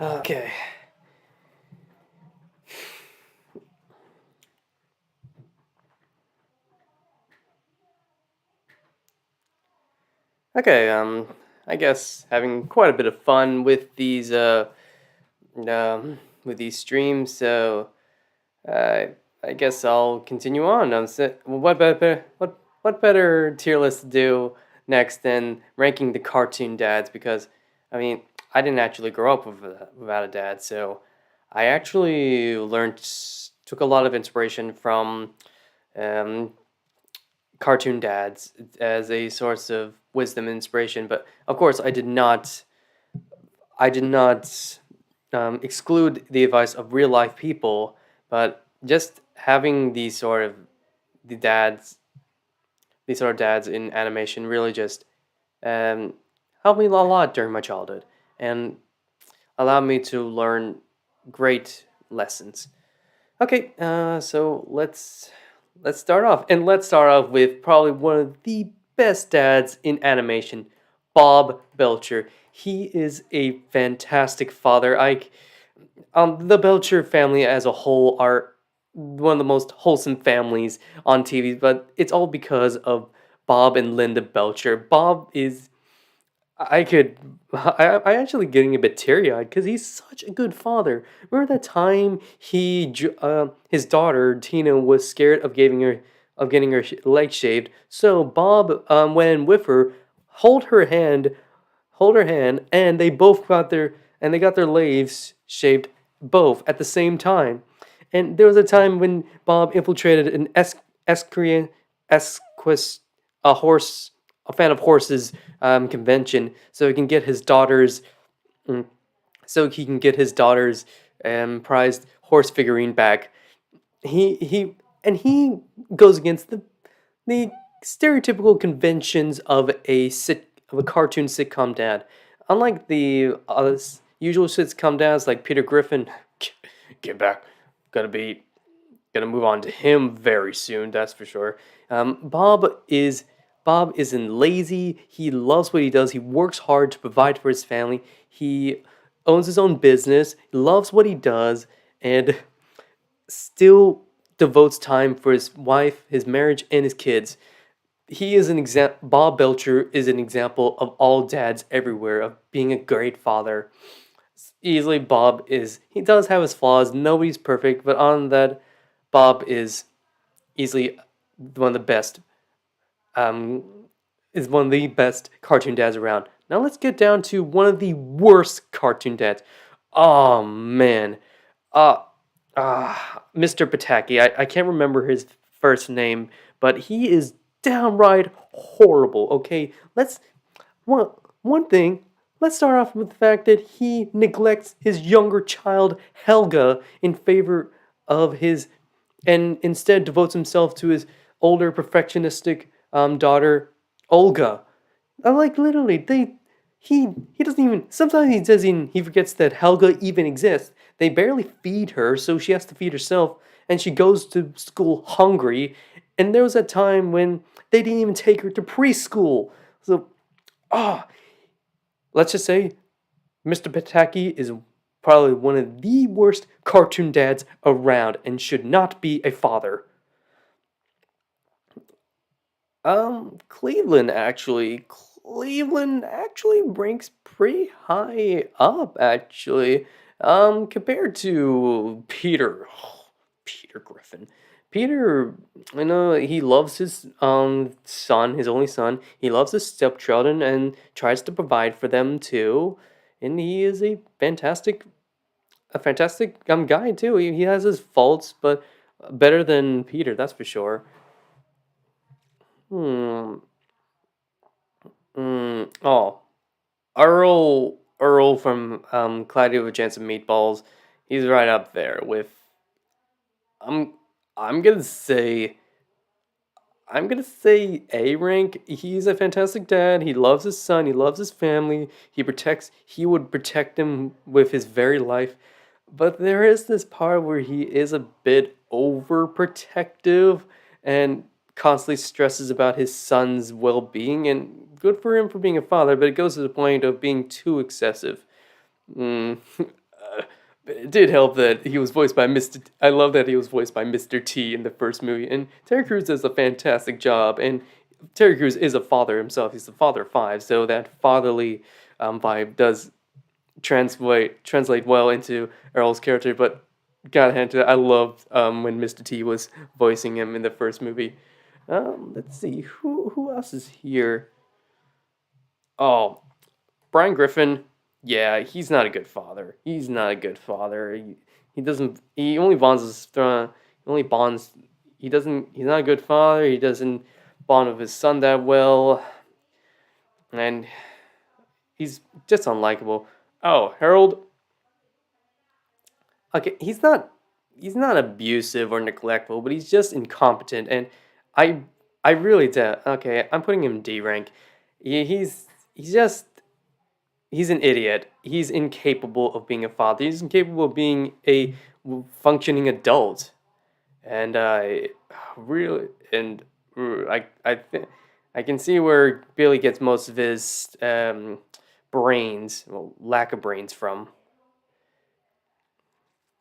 Okay. Okay, I guess having quite a bit of fun with these streams, so uh, I guess I'll continue on. What better tier list to do next than ranking the cartoon dads? Because I mean, I didn't actually grow up without a dad, so I actually took a lot of inspiration from um, cartoon dads as a source of wisdom and inspiration. But of course, I did not exclude the advice of real life people, but just having the dads, these sort of dads in animation really just um, helped me a lot during my childhood and allowed me to learn great lessons. Okay, so let's start off, and let's start off with probably one of the best dads in animation, Bob Belcher. He is a fantastic father. The Belcher family as a whole are one of the most wholesome families on TV, but it's all because of Bob and Linda Belcher. Bob is I could. I actually getting a bit teary eyed because he's such a good father. Remember that time his daughter Tina was scared of getting her leg shaved. So Bob went in with her, hold her hand, hold her hand, and they got their legs shaved both at the same time. And there was a time when Bob infiltrated an Esquire, Esquist, a horse, a fan of horses convention, so he can get his daughter's, mm, prized horse figurine back. He goes against the stereotypical conventions of a cartoon sitcom dad. Unlike the usual sitcom dads like Peter Griffin, get back, gonna be gonna move on to him very soon. That's for sure. Bob isn't lazy. He loves what he does. He works hard to provide for his family. He owns his own business. He loves what he does, and still devotes time for his wife, his marriage, and his kids. He is an example. Bob Belcher is an example of all dads everywhere of being a great father. Easily, he does have his flaws. Nobody's perfect, but on that, Bob is easily one of the best. Um, is one of the best cartoon dads around. Now let's get down to one of the worst cartoon dads. Oh man, uh, Mr. Pataki. I can't remember his first name, but he is downright horrible. Okay, one one thing. Let's start off with the fact that he neglects his younger child Helga in favor of his, and instead devotes himself to his older perfectionistic daughter Olga. Like literally, he doesn't even. Sometimes he forgets that Helga even exists. They barely feed her, so she has to feed herself, and she goes to school hungry. And there was a time when they didn't even take her to preschool. So, ah, let's just say Mr. Pataki is probably one of the worst cartoon dads around and should not be a father. Cleveland actually ranks pretty high up actually. Compared to Peter, Peter Griffin. Peter, he loves his son, his only son. He loves his stepchildren and tries to provide for them too. And he is a fantastic guy too. He has his faults, but better than Peter, that's for sure. Hmm. Oh, Earl from Cloudy with a Chance of Meatballs. He's right up there with. I'm I'm gonna say A rank. He's a fantastic dad. He loves his son. He loves his family. He would protect him with his very life. But there is this part where he is a bit overprotective and constantly stresses about his son's well-being. And good for him for being a father, but it goes to the point of being too excessive. Mm. It did help that he was voiced by Mr. I love that he was voiced by Mr. T in the first movie, and Terry Crews does a fantastic job. And Terry Crews is a father himself; he's the father of five, so that fatherly vibe does translate well into Earl's character. But gotta hand it, I loved when Mr. T was voicing him in the first movie. Let's see who else is here. Oh, Brian Griffin, yeah, he's not a good father. He's not a good father. He doesn't. He only bonds his. He only bonds. He doesn't. He's not a good father. He doesn't bond with his son that well, and he's just unlikable. Oh, Harold. Okay, he's not. He's not abusive or neglectful, but he's just incompetent, and I. I really doubt. Okay, I'm putting him D rank. He's just he's an idiot. He's incapable of being a father. He's incapable of being a functioning adult. And I really and I can see where Billy gets most of his brains, well, lack of brains from.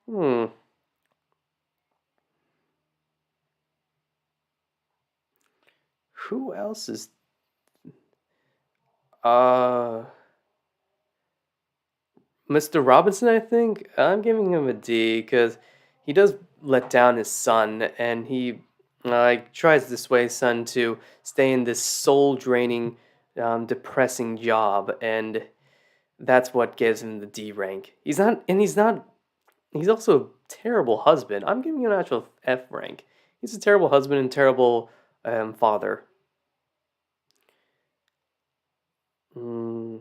Hmm. Who else is uh Mr. Robinson, I think I'm giving him a D because he does let down his son, and he tries to sway his son to stay in this soul draining, depressing job, and that's what gives him the D rank. He's not, and he's not. He's also a terrible husband. I'm giving him an actual F rank. He's a terrible husband and terrible father. Mm.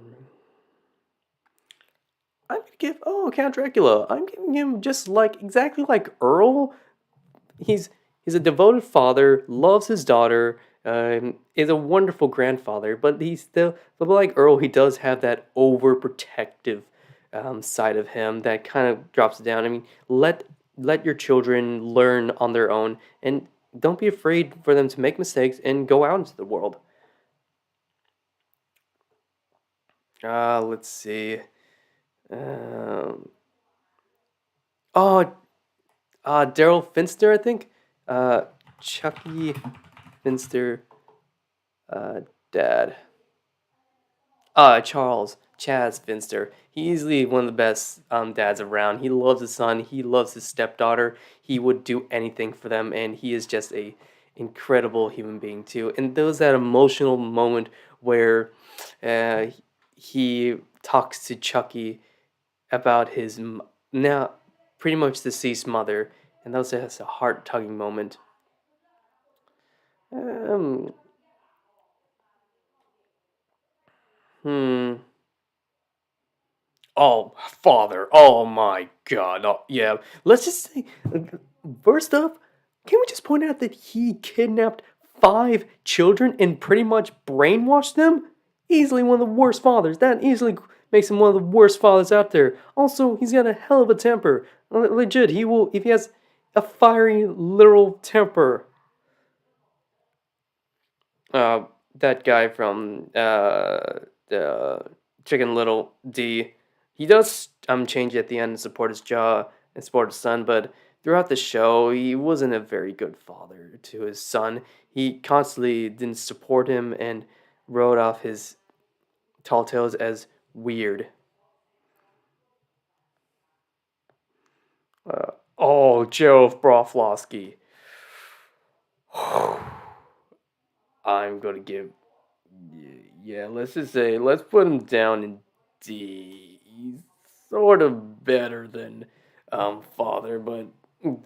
I'm gonna give Count Dracula. I'm giving him just like exactly like Earl. He's he's a devoted father, loves his daughter, is a wonderful grandfather, but he's still but like Earl. He does have that overprotective side of him that kind of drops it down. I mean, let your children learn on their own, and don't be afraid for them to make mistakes and go out into the world. Let's see. Um, oh, Daryl Finster, I think. Uh, Chucky Finster, uh, dad. Charles Chaz Finster. He's easily one of the best dads around. He loves his son. He loves his stepdaughter. He would do anything for them, and he is just a incredible human being too. And there was that emotional moment where uh, he talks to Chucky about his now pretty much deceased mother, and that was just a heart tugging moment. Um, hmm. Oh, father. Oh my god. Oh, yeah. Let's just say, first off, can we just point out that he kidnapped five children and pretty much brainwashed them? Easily one of the worst fathers. That easily makes him one of the worst fathers out there. Also, he's got a hell of a temper. Legit, he will, if he has a fiery, literal temper. Uh, that guy from the Chicken Little D, he does change at the end and support his jaw and support his son, but throughout the show, he wasn't a very good father to his son. He constantly didn't support him and wrote off his tall tales as weird. Joe Broflovsky. I'm gonna give yeah, let's just say let's put him down in D. He's sort of better than Father, but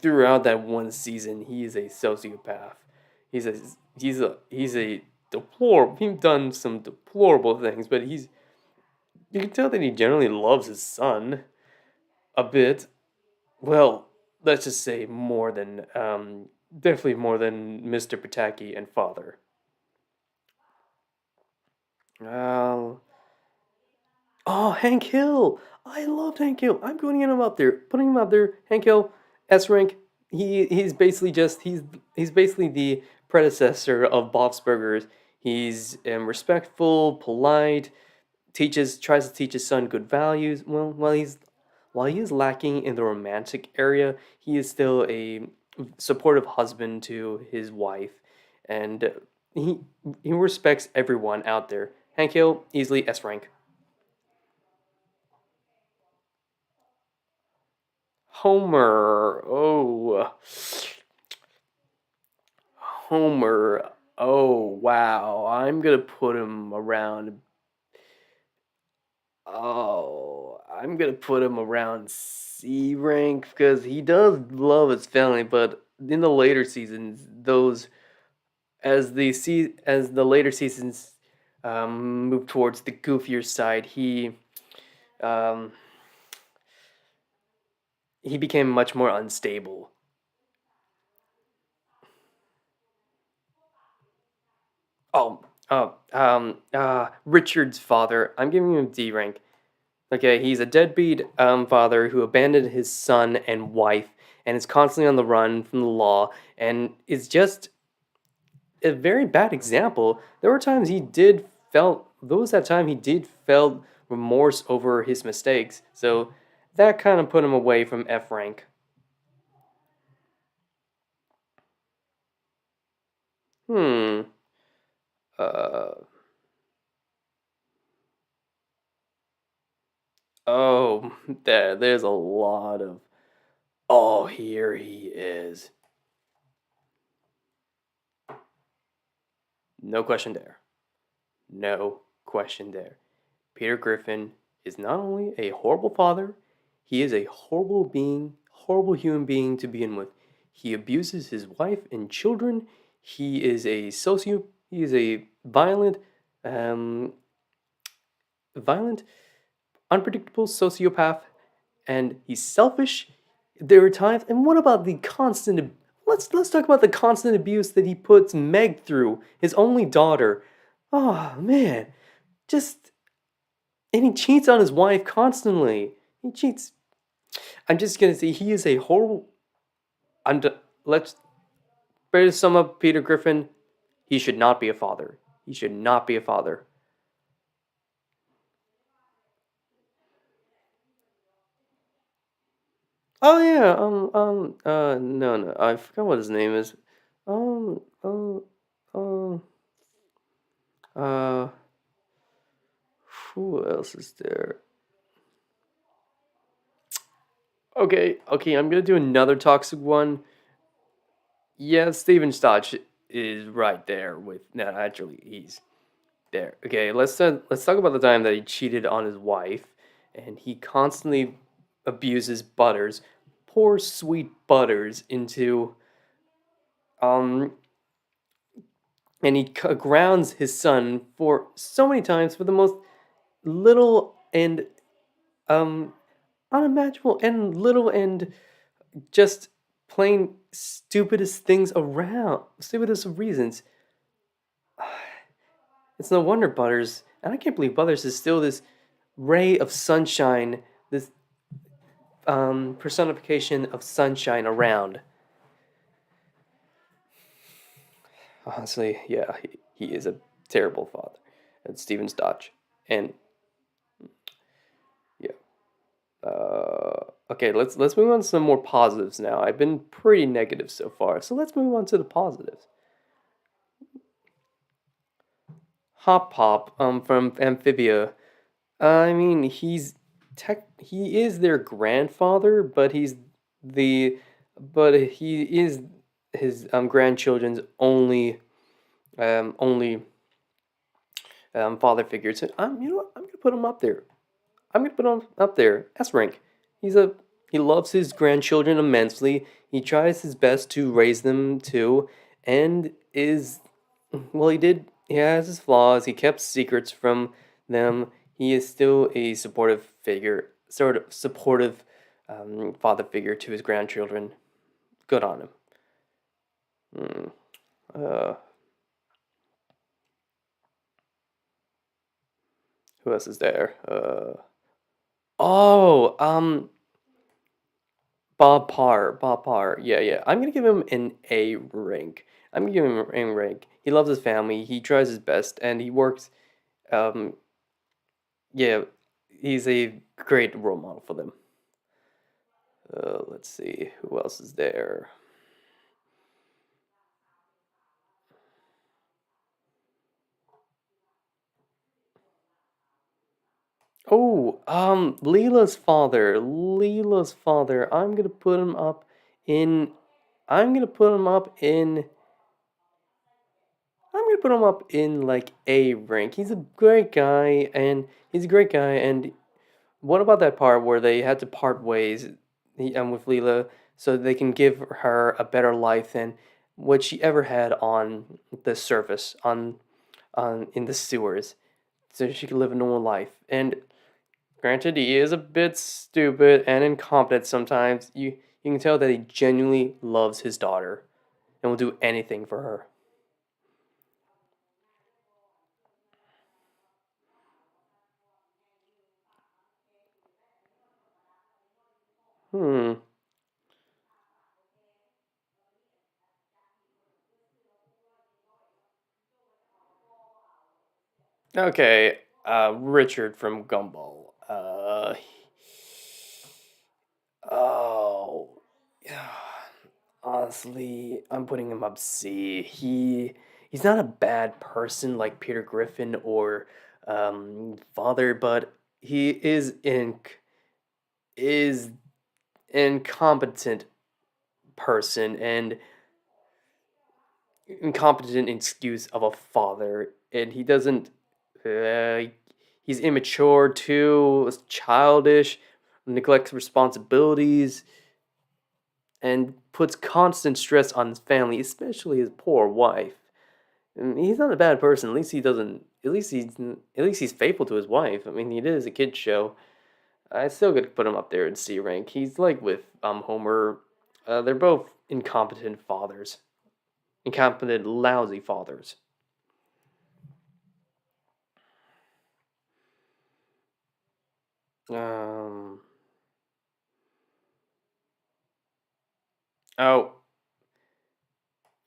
throughout that one season, he is a sociopath. He's a he's a deplorable. He's done some deplorable things, but you can tell that he generally loves his son a bit. Well, let's just say more than definitely more than Mr. Pataki and Father. Uh, Oh, Hank Hill. I loved Hank Hill. I'm putting him up there. Putting him up there. Hank Hill, S rank. He's basically the predecessor of Bob's Burgers. He's respectful, polite, tries to teach his son good values. Well, he's while he is lacking in the romantic area, he is still a supportive husband to his wife, and he he respects everyone out there. Hank Hill, easily S rank. Homer, oh, Homer, oh wow, I'm gonna put him around. I'm gonna put him around C rank because he does love his family, but in the later seasons, those as the later seasons move towards the goofier side, um, he became much more unstable. Oh, Richard's father. I'm giving him D rank. Okay, he's a deadbeat father who abandoned his son and wife and is constantly on the run from the law and is just a very bad example. There were times he did felt there was that time he did felt remorse over his mistakes. So that kind of put him away from F rank. Hmm. Uh. Oh, there's a lot of. Oh, here he is. No question there. No question there. Peter Griffin is not only a horrible father, he is a horrible human being to begin with. He abuses his wife and children. He is a um, violent, unpredictable sociopath, and he's selfish. There are times, and what about the constant? Let's talk about the constant abuse that he puts Meg through, his only daughter. Oh man, just and he cheats on his wife constantly. He cheats. I'm just gonna say he is a horrible. I'm. Let's better to sum up Peter Griffin. He should not be a father. He should not be a father. Oh yeah. No, no. I forgot what his name is. Um. Um. Um. Uh. Who else is there? Okay. Okay. I'm gonna do another toxic one. Yeah, Steven Stotch is right there with. No, actually, he's there. Okay, let's talk about the time that he cheated on his wife, and he constantly abuses Butters, poor sweet Butters, into um, and he grounds his son for so many times for the most little and um unimaginable and little and just plain stupidest things around, stupidest of reasons. It's no wonder Butters, and I can't believe Butters is still this ray of sunshine, this personification of sunshine around. Honestly, yeah, he is a terrible father. And Steven Stotch. And yeah. Okay, let's move on to some more positives now. I've been pretty negative so far, so let's move on to the positives. Hop Pop, from Amphibia. I mean, he is their grandfather, but he is his grandchildren's only father figure. So you know what? I'm gonna put him up there. I'm gonna put him up there. S rank. He's a he loves his grandchildren immensely. He tries his best to raise them too, and is well. He has his flaws. He kept secrets from them. He is still a supportive figure, sort of supportive father figure to his grandchildren. Good on him. Hmm. Uh, who else is there? Oh, Bob Parr. Bob Parr. Yeah, yeah. I'm gonna give him an A rank. I'm gonna give him an A rank. He loves his family. He tries his best, and he works. Um, yeah, he's a great role model for them. Let's see, who else is there? Oh, Leela's father. Leela's father. I'm gonna put him up in. I'm gonna put him up in. I'm gonna put him up in like A rank. He's a great guy, and he's a great guy. And what about that part where they had to part ways, with Leela, so they can give her a better life than what she ever had on the surface, on in the sewers, so she could live a normal life. And granted, he is a bit stupid and incompetent sometimes. You can tell that he genuinely loves his daughter and will do anything for her. Hmm. Okay. Richard from Gumball. Oh. Yeah. Honestly, I'm putting him up C. He's not a bad person like Peter Griffin or Father, but he is incompetent person and incompetent excuse of a father, and he doesn't. Uh, he's immature too, childish, neglects responsibilities, and puts constant stress on his family, especially his poor wife. And he's not a bad person. At least he doesn't. At least he's faithful to his wife. I mean, it is a kids show. I still could put him up there in C rank. He's like with Homer. They're both incompetent fathers, incompetent, lousy fathers. Um. Oh.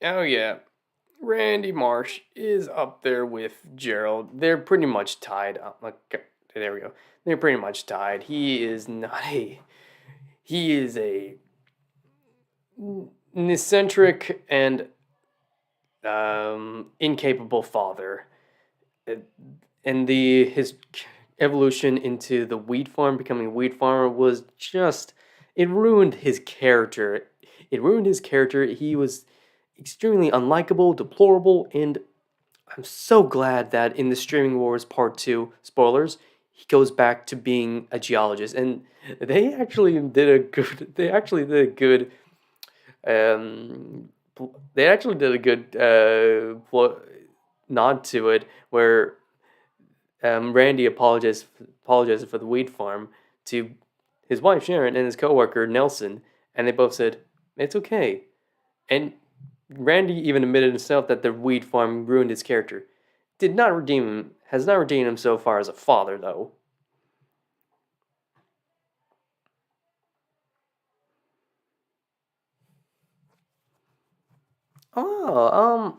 Oh yeah. Randy Marsh is up there with Gerald. They're pretty much tied. Okay, there we go. They're pretty much tied. He is not a. He is a eccentric and incapable father. Uh, And his evolution into the wheat farm, becoming a wheat farmer, was just it ruined his character. It ruined his character. He was extremely unlikable, deplorable, and I'm so glad that in the Streaming Wars Part 2, spoilers, he goes back to being a geologist. And they actually did a good um they actually did a good nod to it where Randy apologized for the weed farm to his wife Sharon and his coworker Nelson, and they both said it's okay. And Randy even admitted himself that the weed farm ruined his character. Did not redeem him, has not redeemed him so far as a father, though. Oh,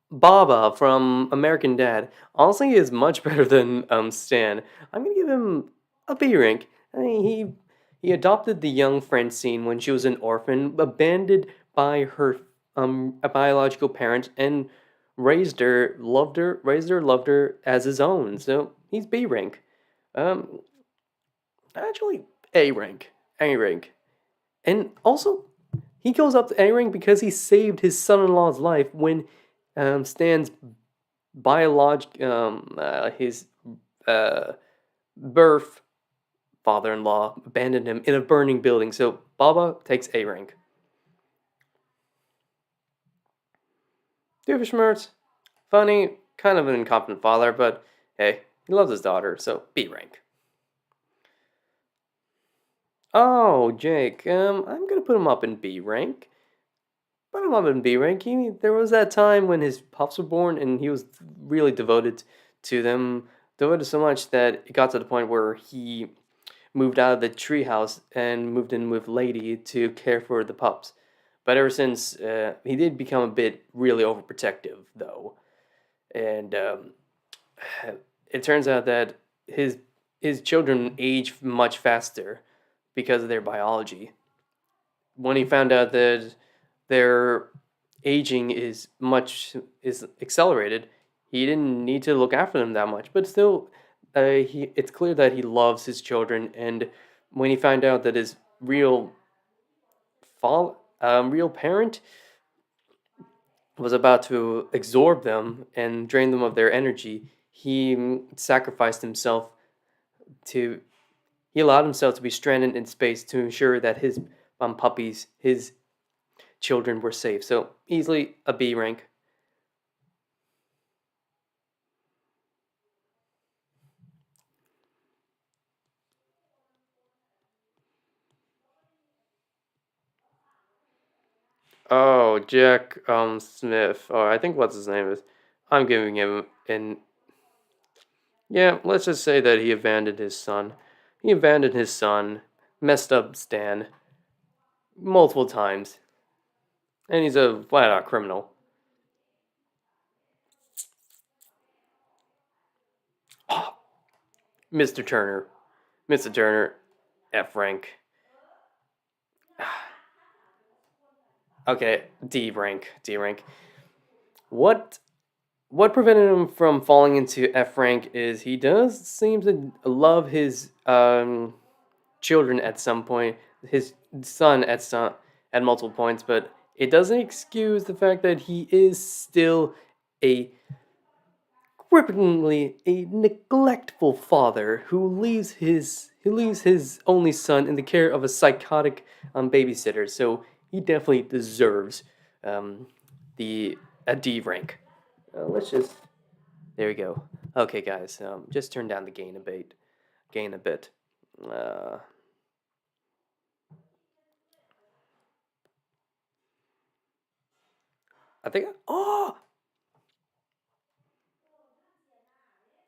Baba from American Dad. Honestly, he is much better than Stan. I'm gonna give him a B rank. I mean, he adopted the young Francine when she was an orphan, abandoned by her biological parents, and loved her as his own. So he's B rank. Um, actually, A rank, and also he goes up to A rank because he saved his son-in-law's life when Stan's his uh, birth father-in-law abandoned him in a burning building. So Baba takes A rank. Doofenshmirtz, funny, kind of an incompetent father, but hey, he loves his daughter, so B rank. Oh, Jake, I'm gonna put him up in B rank. Put him up in B rank. There was that time when his pups were born, and he was really devoted to them, devoted so much that it got to the point where he moved out of the treehouse and moved in with Lady to care for the pups. But ever since, he did become a bit really overprotective, though, and it turns out that his children age much faster because of their biology. When he found out that their aging is accelerated, he didn't need to look after them that much. But still, he it's clear that he loves his children. And when he found out that his real parent was about to absorb them and drain them of their energy, he sacrificed himself to. He allowed himself to be stranded in space to ensure that his puppies, his children, were safe. So easily a B rank. Oh, Jack Smith. Oh, I think what's his name is. I'm giving him an yeah. Let's just say that he abandoned his son. He abandoned his son, messed up Stan multiple times, and he's a flat out criminal. Mr. Turner, Mr. Turner, F rank. Okay, D rank, D rank. What what prevented him from falling into F rank is he does seem to love his children at some point, his son at multiple points, but it doesn't excuse the fact that he is still a cripplingly a neglectful father who leaves his only son in the care of a psychotic babysitter. So he definitely deserves um, the a D rank. Let's just there we go. Okay, guys, just turn down the gain a bit. Gain a bit. Uh, I think. Oh,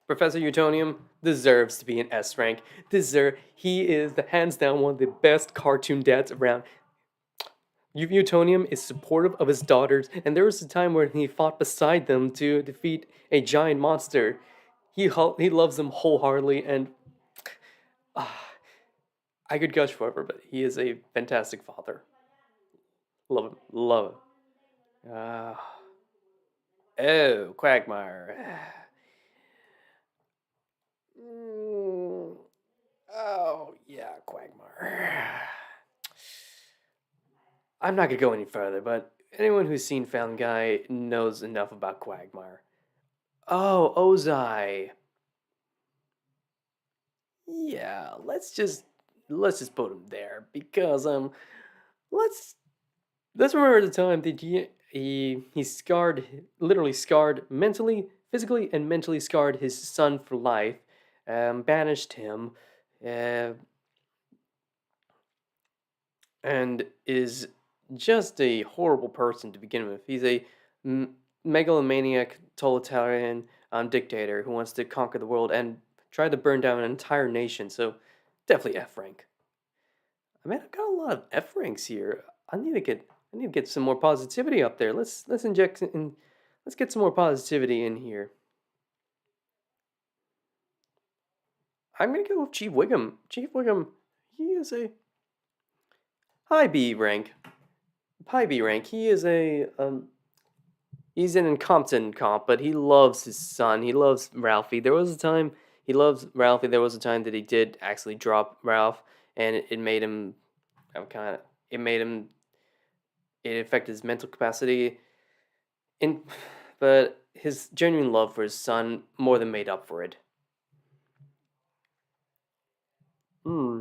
Professor Utonium deserves to be an S rank. He is the hands down one of the best cartoon dads around. Utonium is supportive of his daughters, and there was a time where he fought beside them to defeat a giant monster. He loves them wholeheartedly, and uh, I could gush forever, but he is a fantastic father. Love him, love him. Oh, Quagmire. Mm, oh yeah, Quagmire. I'm not gonna go any further, but anyone who's seen Family Guy knows enough about Quagmire. Oh, Ozai. Yeah, let's just put him there because let's let's remember the time that he scarred literally scarred mentally, physically, and mentally scarred his son for life, banished him, uh, and is just a horrible person to begin with. He's a megalomaniac, totalitarian dictator who wants to conquer the world and try to burn down an entire nation. So definitely F rank. I mean, I've got a lot of F ranks here. I need to get some more positivity up there. Let's inject in. Let's get some more positivity in here. I'm gonna go with Chief Wiggum. Chief Wiggum, he is a high B rank. High B rank. He is a he's an incompetent cop, but he loves his son. He loves Ralphie. There was a time he loves Ralphie. There was a time that he did actually drop Ralph, and it made him. I'm kind of. It made him. It affected his mental capacity. In, but his genuine love for his son more than made up for it. Hmm.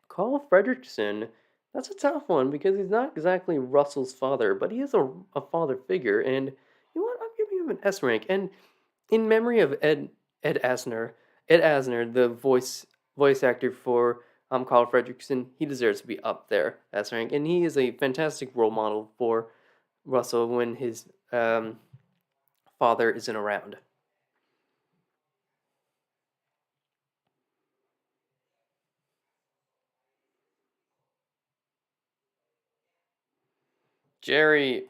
Carl Fredrickson. That's a tough one because he's not exactly Russell's father, but he is a father figure, and you know what? I'm giving him an S rank. And in memory of Ed Asner, the voice actor for Carl Fredrickson, he deserves to be up there S rank, and he is a fantastic role model for Russell when his father isn't around. Jerry,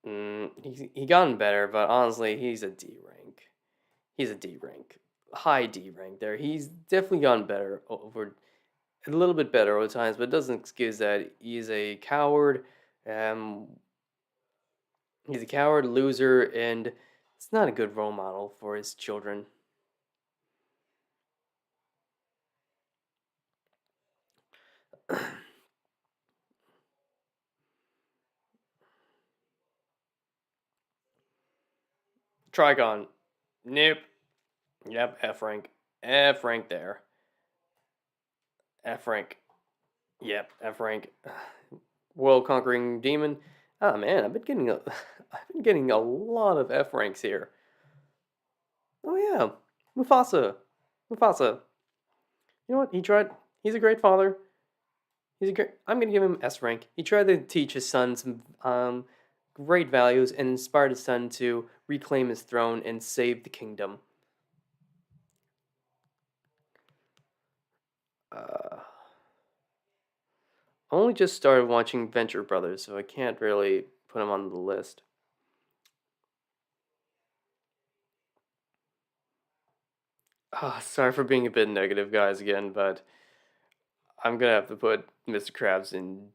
he gotten better, but honestly, he's a D rank. He's a D rank, high D rank there. He's definitely gotten better over. a little bit better at times, but it doesn't excuse that he's a coward. Um, he's a coward, loser, and it's not a good role model for his children. Trigon, nope. Yep, F rank. F rank there. F rank. Yep, F rank. World conquering demon. Ah man, I've been getting a I've been getting a lot of F ranks here. Oh yeah. Mufasa. Mufasa. You know what? He tried he's a great father. He's a great I'm gonna give him S rank. He tried to teach his son some great values and inspired his son to reclaim his throne and save the kingdom. Uh only just started watching Venture Brothers, so I can't really put him on the list. Ah, sorry for being a bit negative, guys, again, but I'm gonna have to put Mr. Krabs in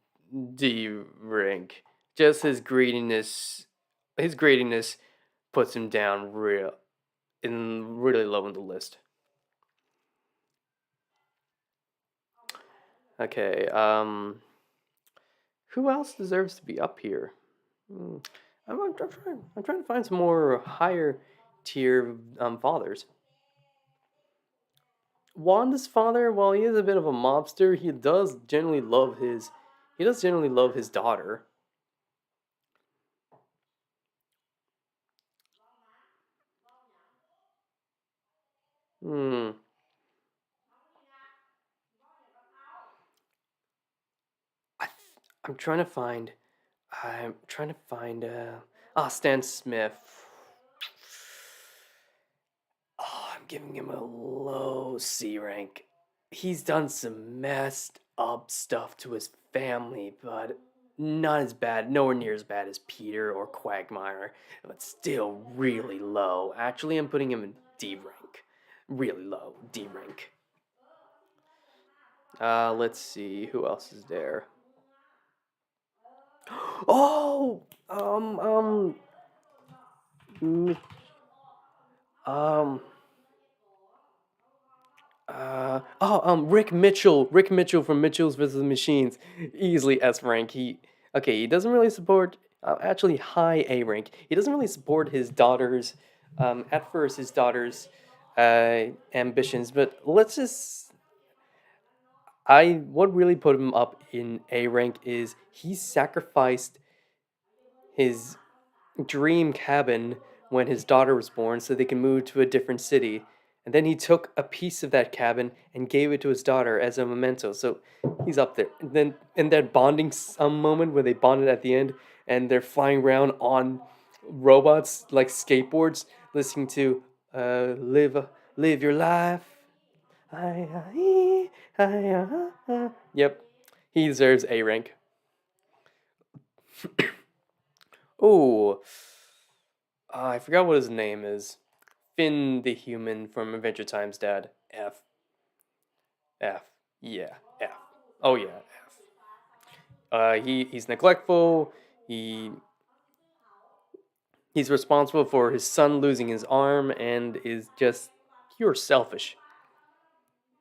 D rank. Just his greediness puts him down really low on the list. Okay, who else deserves to be up here? Hmm, I'm trying to find some more higher tier fathers. Wanda's father, while he is a bit of a mobster, he does generally love his daughter. Hmm. I I'm trying to find. I'm trying to find. Stan Smith. Oh, I'm giving him a low C rank. He's done some messed up stuff to his family, but not as bad, nowhere near as bad as Peter or Quagmire, but still really low. Actually, I'm putting him in D rank. Really low, D rank. Let's see, who else is there? Oh, mm, um, Rick Mitchell from Mitchell's vs. Machines, easily S rank. He doesn't really support, actually high A rank. He doesn't really support his daughter's, at first his daughter's, ambitions. But what really put him up in A rank is he sacrificed his dream cabin when his daughter was born so they can move to a different city. And then he took a piece of that cabin and gave it to his daughter as a memento. So he's up there. And then in that bonding moment where they bonded at the end and they're flying around on robots like skateboards, listening to live your life. Yep, he deserves A rank. Oh, I forgot what his name is. Finn the human from Adventure Time's dad. F. F. Yeah, F. Oh yeah, F. He's neglectful. He he's responsible for his son losing his arm and is just pure selfish.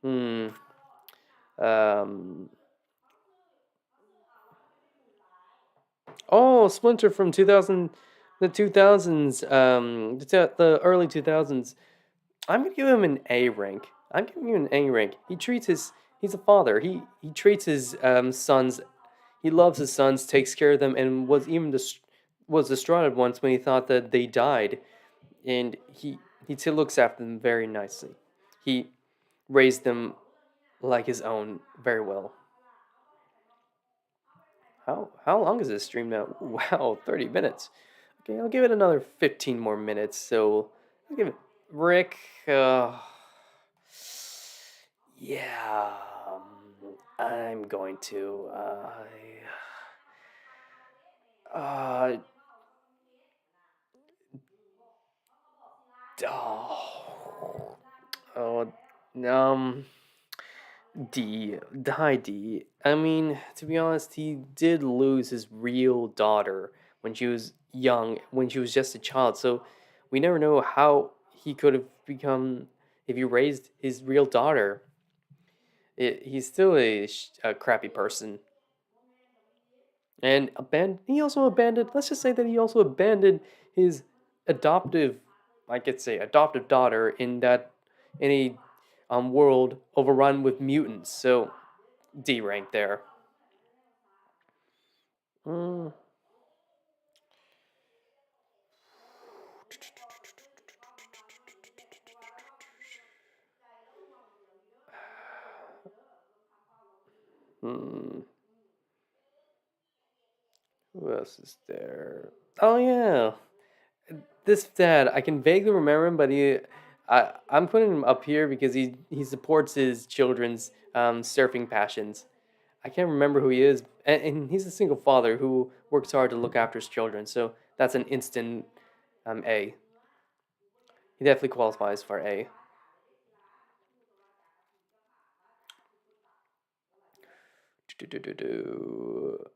Hmm. Um. Oh, Splinter from 2000, the 2000s. The early 2000s. I'm gonna give him an A rank. I'm giving him an A rank. He's a father. He treats his sons. He loves his sons, takes care of them, and was distraught once when he thought that they died, and he still looks after them very nicely. He raised them like his own very well. How long is this stream now? Wow, 30 minutes. Okay, I'll give it another 15 more minutes. So I'll give it Rick. Yeah, I'm going to. Uh, oh, oh, um, D, high D. I mean, to be honest, he did lose his real daughter when she was young, when she was just a child. So we never know how he could have become if he raised his real daughter. He's still a crappy person, and abandoned. He also abandoned. Let's just say that he also abandoned his adoptive, I could say, adoptive daughter in that in a world overrun with mutants. So D rank there. Mm, hmm. Who else is there? Oh yeah, this dad. I can vaguely remember him, but I'm putting him up here because he supports his children's surfing passions. I can't remember who he is, and he's a single father who works hard to look after his children. So that's an instant A. He definitely qualifies for A. Do-do-do-do.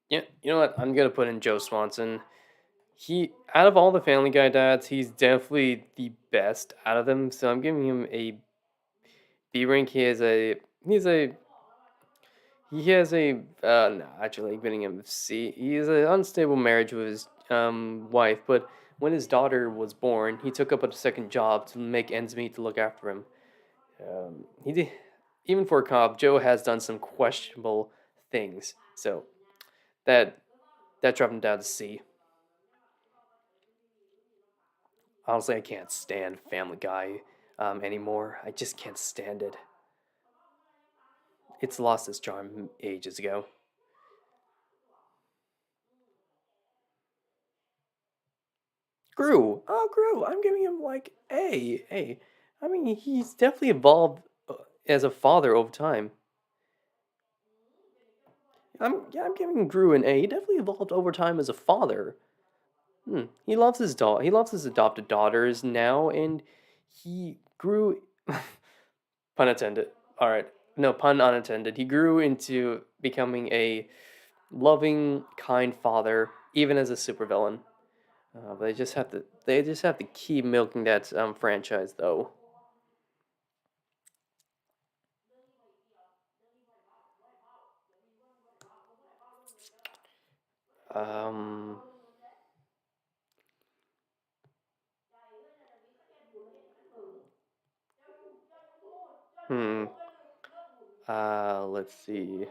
Yeah, you know what? I'm gonna put in Joe Swanson. He out of all the Family Guy dads, he's definitely the best out of them. So I'm giving him a B rank. No, actually giving him a C. He has an unstable marriage with his wife, but when his daughter was born, he took up a second job to make ends meet to look after him. He did, even for a cop, Joe has done some questionable things. So that that dropped him down to C. Honestly, I can't stand Family Guy anymore. I just can't stand it. It's lost its charm ages ago. Gru. Oh, Gru. I'm giving him like A. A. I mean, he's definitely evolved as a father over time. I'm giving Gru an A. He definitely evolved over time as a father. He loves his daughter. He loves his adopted daughters now, and he grew. Pun intended. All right, no pun unintended. He grew into becoming a loving, kind father, even as a supervillain. But they just have to keep milking that franchise though. Um, hmm. Let's see.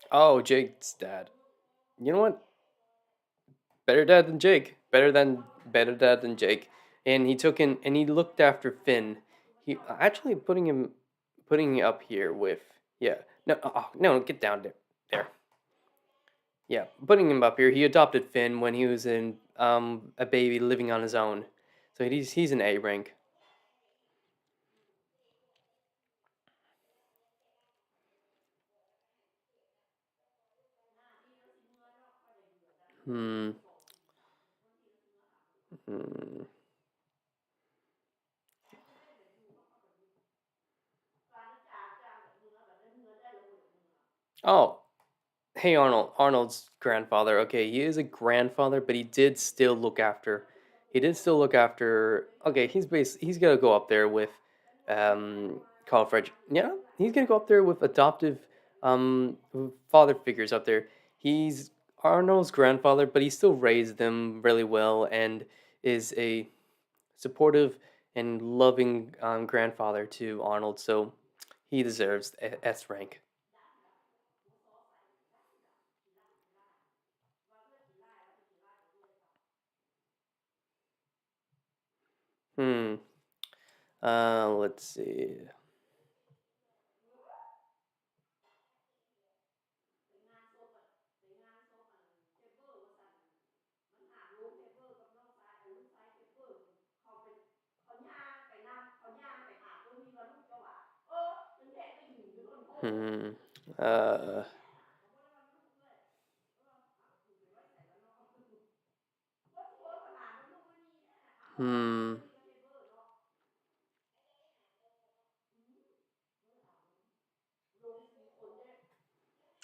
Oh, Jake's dad. You know what? Better dad than Jake. Better dad than Jake. And he took in and he looked after Finn. He actually putting up here with yeah. No, no, get down there. There. Yeah, putting him up here. He adopted Finn when he was in a baby living on his own. So he's an A rank. Hmm. Hmm. Oh, hey Arnold. Arnold's grandfather. Okay, he is a grandfather, but he did still look after. Okay, he's gonna go up there with Carl Frederick. Yeah, he's gonna go up there with adoptive father figures up there. He's Arnold's grandfather, but he still raised them really well and is a supportive and loving grandfather to Arnold. So he deserves S rank. Hmm. Let's see. Hmm. Uh. Hmm.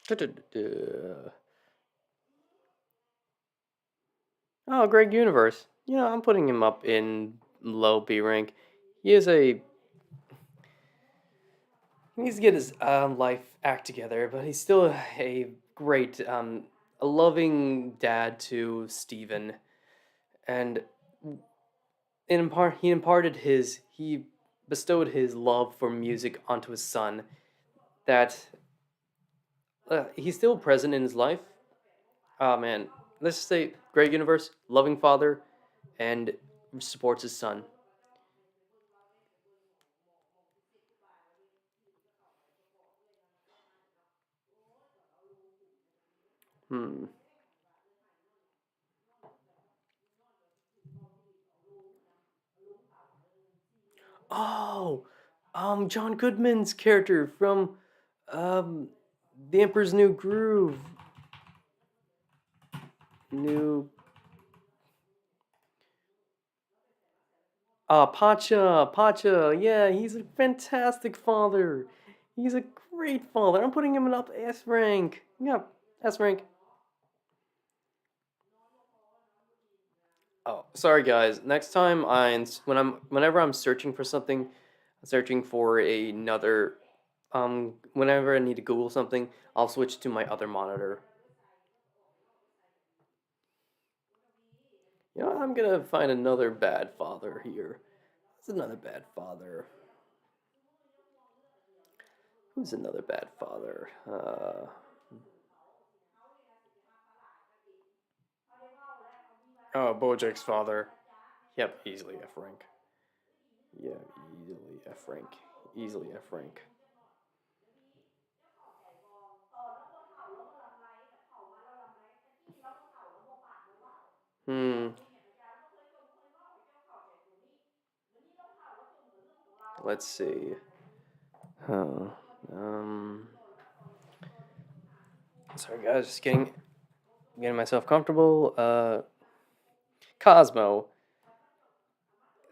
Du-du-du-du. Oh, Greg Universe. You know, I'm putting him up in low B rank. He is a he needs to get his life act together, but he's still a great, a loving dad to Steven. And he bestowed his love for music onto his son. That he's still present in his life. Oh man, let's just say great universe, loving father, and supports his son. Hmm. Oh, John Goodman's character from um, The Emperor's New Groove. New Pacha. Yeah, he's a fantastic father. He's a great father. I'm putting him in up S rank. Yep, S rank. Oh, sorry guys. Next time whenever I'm searching for something, searching for another whenever I need to Google something, I'll switch to my other monitor. You know, I'm gonna find another bad father here. It's another bad father. Who's another bad father? Oh, Bojack's father. Yep, easily F rank. Yeah, easily F rank. Easily F rank. Hmm. Let's see. Huh. Um. Sorry, guys. Just getting myself comfortable. Cosmo.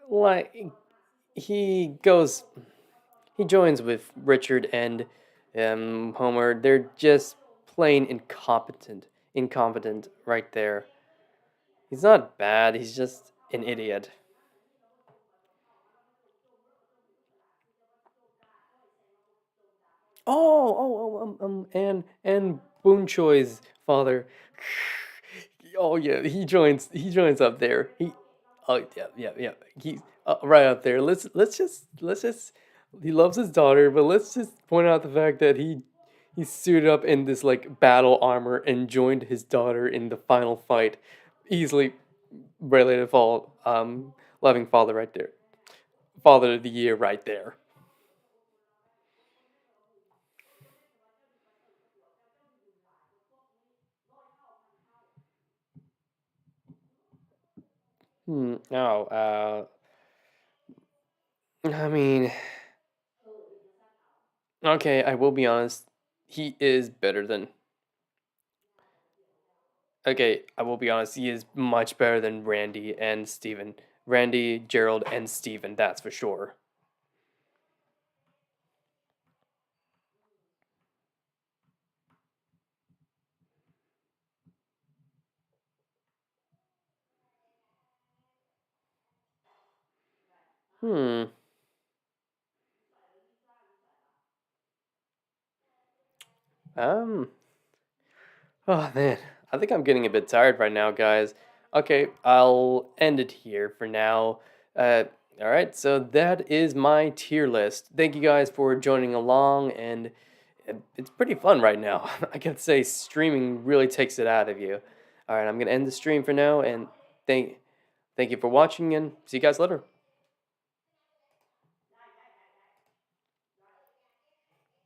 Like he goes. He joins with Richard and Homer. They're just plain incompetent. Incompetent right there. He's not bad. He's just an idiot. And Boon Choi's father. Oh yeah, he joins up there. Oh yeah. He's right up there. Let's just. He loves his daughter, but let's just point out the fact that he suited up in this like battle armor and joined his daughter in the final fight. Easily ready to fall. Loving father right there. Father of the year right there. No. I mean, okay, I will be honest. He is better than. Okay, I will be honest. He is much better than Randy and Steven. Randy, Gerald, and Steven, that's for sure. Hmm. Um. Oh man, I think I'm getting a bit tired right now, guys. Okay, I'll end it here for now. Uh. All right, so that is my tier list. Thank you guys for joining along, and it's pretty fun right now. I can say streaming really takes it out of you. All right, I'm gonna end the stream for now, and thank you for watching, and see you guys later.